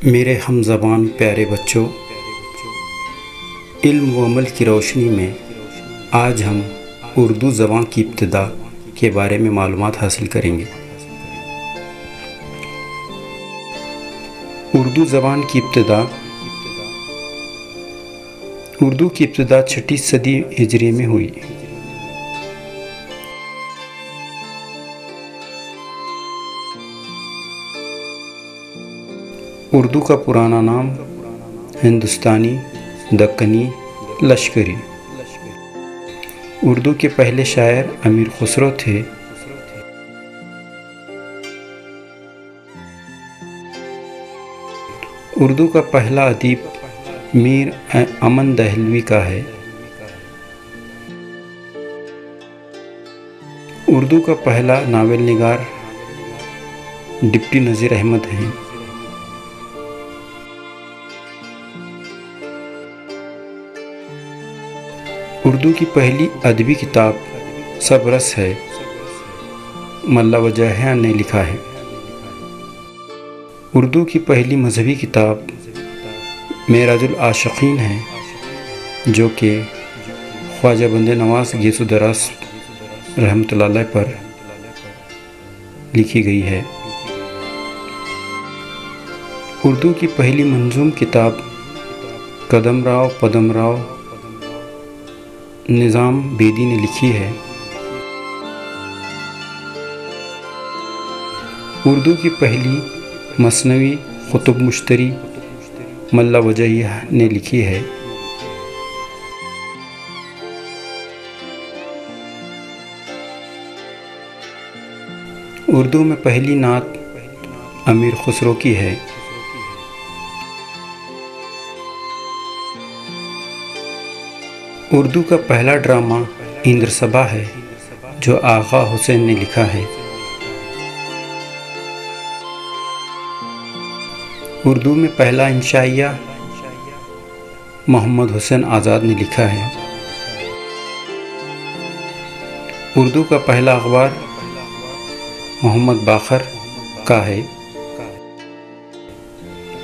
میرے ہم زبان پیارے بچوں، علم و عمل کی روشنی میں آج ہم اردو زبان کی ابتدا کے بارے میں معلومات حاصل کریں گے۔ اردو زبان کی ابتدا اردو کی ابتدا 6 صدی ہجری میں ہوئی۔ اردو کا پرانا نام ہندوستانی، دکنی، لشکری۔ اردو کے پہلے شاعر امیر خسرو تھے۔ اردو کا پہلا ادیب میر امن دہلوی کا ہے۔ اردو کا پہلا ناول نگار ڈپٹی نذیر احمد ہیں۔ اردو کی پہلی ادبی کتاب سب رس ہے، ملا وجاہیہ نے لکھا ہے۔ اردو کی پہلی مذہبی کتاب معراج العاشقین ہے، جو کہ خواجہ بند نواز گیس و دراز رحمۃ اللہ علیہ پر لکھی گئی ہے۔ اردو کی پہلی منظوم کتاب قدم راؤ پدم راؤ نظام بیدی نے لکھی ہے۔ اردو کی پہلی مثنوی خطب مشتری ملا وجاہیہ نے لکھی ہے۔ اردو میں پہلی نعت امیر خسرو کی ہے۔ اردو کا پہلا ڈرامہ اندر صبا ہے، جو آغا حسین نے لکھا ہے۔ اردو میں پہلا انشائیہ محمد حسین آزاد نے لکھا ہے۔ اردو کا پہلا اخبار محمد باقر کا ہے۔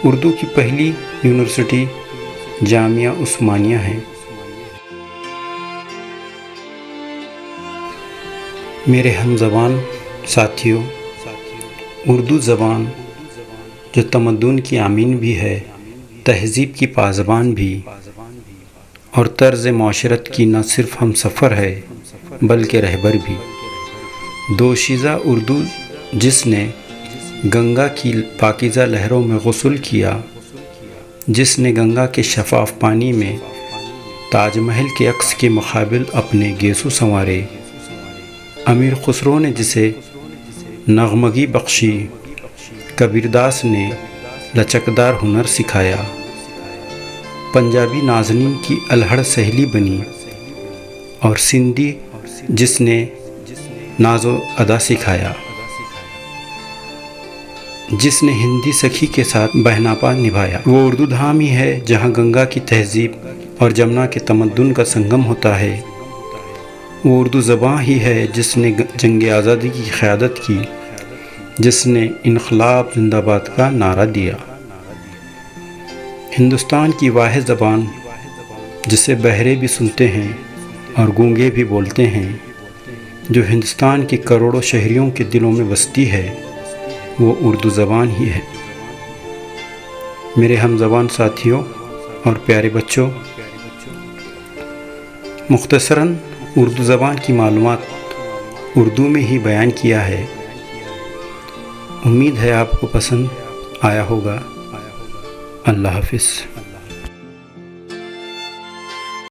اردو کی پہلی یونیورسٹی جامعہ عثمانیہ ہے۔ میرے ہم زبان ساتھیوں، اردو زبان جو تمدن کی آمین بھی ہے، تہذیب کی پاسبان بھی، اور طرز معاشرت کی نہ صرف ہم سفر ہے بلکہ رہبر بھی۔ دوشیزہ اردو جس نے گنگا کی پاکیزہ لہروں میں غسل کیا، جس نے گنگا کے شفاف پانی میں تاج محل کے عکس کے مقابل اپنے گیسو سنوارے، امیر خسرو نے جسے نغمگی بخشی، کبیر داس نے لچکدار ہنر سکھایا، پنجابی نازنین کی الہڑ سہیلی بنی، اور سندھی جس نے ناز و ادا سکھایا، جس نے ہندی سکھی کے ساتھ بہناپا نبھایا۔ وہ اردو دھام ہی ہے جہاں گنگا کی تہذیب اور جمنا کے تمدن کا سنگم ہوتا ہے۔ وہ اردو زباں ہی ہے جس نے جنگ آزادی کی قیادت کی، جس نے انقلاب زندہ باد کا نعرہ دیا۔ ہندوستان کی واحد زبان جسے بہرے بھی سنتے ہیں اور گونگے بھی بولتے ہیں، جو ہندوستان کے کروڑوں شہریوں کے دلوں میں بستی ہے، وہ اردو زبان ہی ہے۔ میرے ہم زبان ساتھیوں اور پیارے بچوں، مختصراً اردو زبان کی معلومات اردو میں ہی بیان کیا ہے۔ امید ہے آپ کو پسند آیا ہوگا۔ اللہ حافظ۔